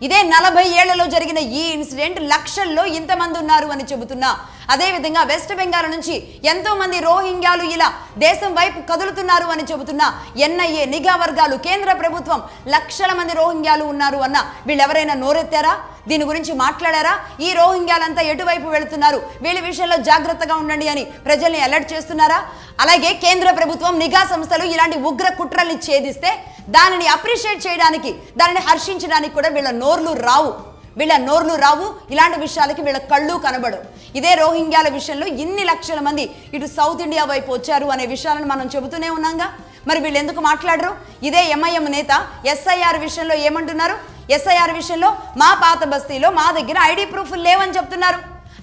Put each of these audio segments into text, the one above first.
ఇదే 40 ఏళ్లలో జరిగిన ఈ ఇన్సిడెంట్ లక్షల్లో ఇంతమంది ఉన్నారు అని చెబుతున్నా. అదేవిధంగా వెస్ట్ బెంగాల్ నుంచి ఎంతో మంది రోహింగ్యాలు ఇలా దేశం వైపు కదులుతున్నారు అని చెబుతున్నా. ఎన్ఐఏ, నిఘా వర్గాలు, కేంద్ర ప్రభుత్వం లక్షల మంది రోహింగ్యాలు ఉన్నారు అన్న వీళ్ళెవరైనా నోరెత్తారా? దీని గురించి మాట్లాడారా? ఈ రోహింగ్యాలంతా ఎటువైపు వెళుతున్నారు, వీళ్ళ విషయంలో జాగ్రత్తగా ఉండండి అని ప్రజల్ని అలర్ట్ చేస్తున్నారా? అలాగే కేంద్ర ప్రభుత్వం, నిఘా సంస్థలు ఇలాంటి ఉగ్ర కుట్రల్ని ఛేదిస్తే దానిని అప్రిషియేట్ చేయడానికి, దానిని హర్షించడానికి కూడా వీళ్ళ నోర్లు రావు. ఇలాంటి విషయాలకి వీళ్ళ కళ్ళు కనబడు. ఇదే రోహింగ్యాల విషయంలో ఇన్ని లక్షల మంది ఇటు సౌత్ ఇండియా వైపు వచ్చారు అనే విషయాలను మనం చెబుతూనే ఉన్నాంగా. మరి వీళ్ళు ఎందుకు మాట్లాడరు? ఇదే ఎంఐఎం నేత ఎస్ఐఆర్ విషయంలో ఏమంటున్నారు? ఎస్ఐఆర్ విషయంలో మా పాత బస్తీలో మా దగ్గర ఐడి ప్రూఫ్లు లేవని చెప్తున్నారు.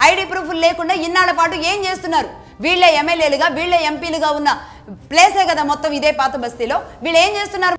ఐడి ప్రూఫ్లు లేకుండా ఇన్నాళ్ల పాటు ఏం చేస్తున్నారు? వీళ్ళే ఎమ్మెల్యేలుగా, వీళ్ళే ఎంపీలుగా ఉన్న ప్లేసే కదా మొత్తం ఇదే పాత బస్తీలో. వీళ్ళు ఏం చేస్తున్నారు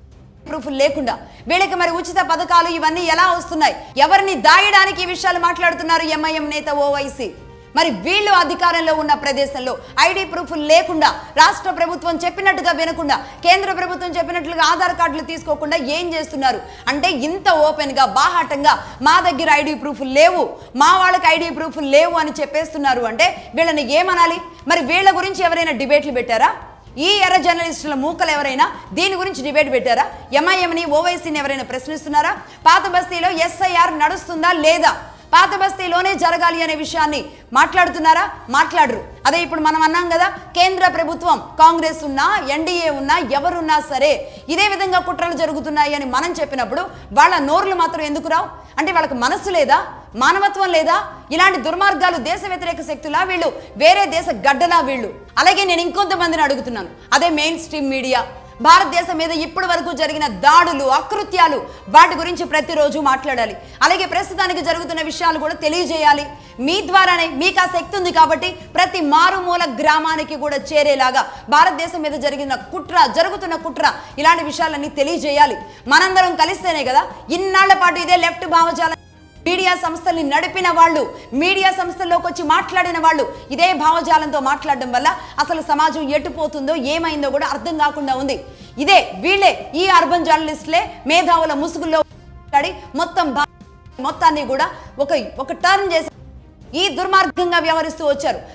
ప్రూఫ్ లేకుండా? వీళ్ళకి మరి ఉచిత పథకాలు ఇవన్నీ ఎలా వస్తున్నాయి? ఎవరిని దాయడానికి ఈ విషయాలు మాట్లాడుతున్నారు ఎంఐఎం నేత ఓవైసీ? మరి వీళ్ళు అధికారంలో ఉన్న ప్రదేశంలో ఐడి ప్రూఫ్ లేకుండా, రాష్ట్ర ప్రభుత్వం చెప్పినట్టుగా వినకుండా, కేంద్ర ప్రభుత్వం చెప్పినట్లుగా ఆధార్ కార్డులు తీసుకోకుండా ఏం చేస్తున్నారు? అంటే ఇంత ఓపెన్గా, బాహాటంగా మా దగ్గర ఐడి ప్రూఫ్ లేవు, మా వాళ్ళకి ఐడి ప్రూఫ్ లేవు అని చెప్పేస్తున్నారు. అంటే వీళ్ళని ఏమనాలి? మరి వీళ్ళ గురించి ఎవరైనా డిబేట్లు పెట్టారా? ఈ ఎర్ర జర్నలిస్టుల మూకలు ఎవరైనా దీని గురించి డిబేట్ పెట్టారా? ఎంఐఎంని, ఓవైసీని ఎవరైనా ప్రశ్నిస్తున్నారా? పాత బస్తీలో ఎస్ఐఆర్ నడుస్తుందా లేదా, పాత బస్తీలోనే జరగాలి అనే విషయాన్ని మాట్లాడుతున్నారా? మాట్లాడరు. అదే ఇప్పుడు మనం అన్నాం కదా, కేంద్ర ప్రభుత్వం, కాంగ్రెస్ ఉన్నా, ఎన్డీఏ ఉన్నా, ఎవరున్నా సరే ఇదే విధంగా కుట్రలు జరుగుతున్నాయి అని మనం చెప్పినప్పుడు వాళ్ళ నోర్లు మాత్రం ఎందుకు రావు? అంటే వాళ్ళకి మనస్సు లేదా, మానవత్వం లేదా? ఇలాంటి దుర్మార్గాలు, దేశ వ్యతిరేక శక్తులా వీళ్ళు, వేరే దేశ గడ్డలా వీళ్ళు? అలాగే నేను ఇంకొంతమందిని అడుగుతున్నాను, అదే మెయిన్ స్ట్రీమ్ మీడియా, భారతదేశం మీద ఇప్పటి వరకు జరిగిన దాడులు, అకృత్యాలు, వాటి గురించి ప్రతిరోజు మాట్లాడాలి. అలాగే ప్రస్తుతానికి జరుగుతున్న విషయాలు కూడా తెలియజేయాలి. మీ ద్వారానే, మీకు ఆ శక్తి ఉంది కాబట్టి ప్రతి మారుమూల గ్రామానికి కూడా చేరేలాగా భారతదేశం మీద జరుగుతున్న కుట్ర ఇలాంటి విషయాలన్నీ తెలియజేయాలి. మనందరం కలిస్తేనే కదా ఇన్నాళ్ల పాటు ఇదే లెఫ్ట్ భావజాలం మీడియా సంస్థల్ని నడిపిన వాళ్ళు, మీడియా సంస్థల్లోకి వచ్చి మాట్లాడిన వాళ్ళు ఇదే భావజాలంతో మాట్లాడడం వల్ల అసలు సమాజం ఎటుపోతుందో, ఏమైందో కూడా అర్థం కాకుండా ఉంది. వీళ్ళే ఈ అర్బన్ జర్నలిస్టులే మేధావుల ముసుగుల్లో మొత్తాన్ని కూడా ఒక టర్న్ చేసి ఈ దుర్మార్గంగా వ్యవహరిస్తూ వచ్చారు.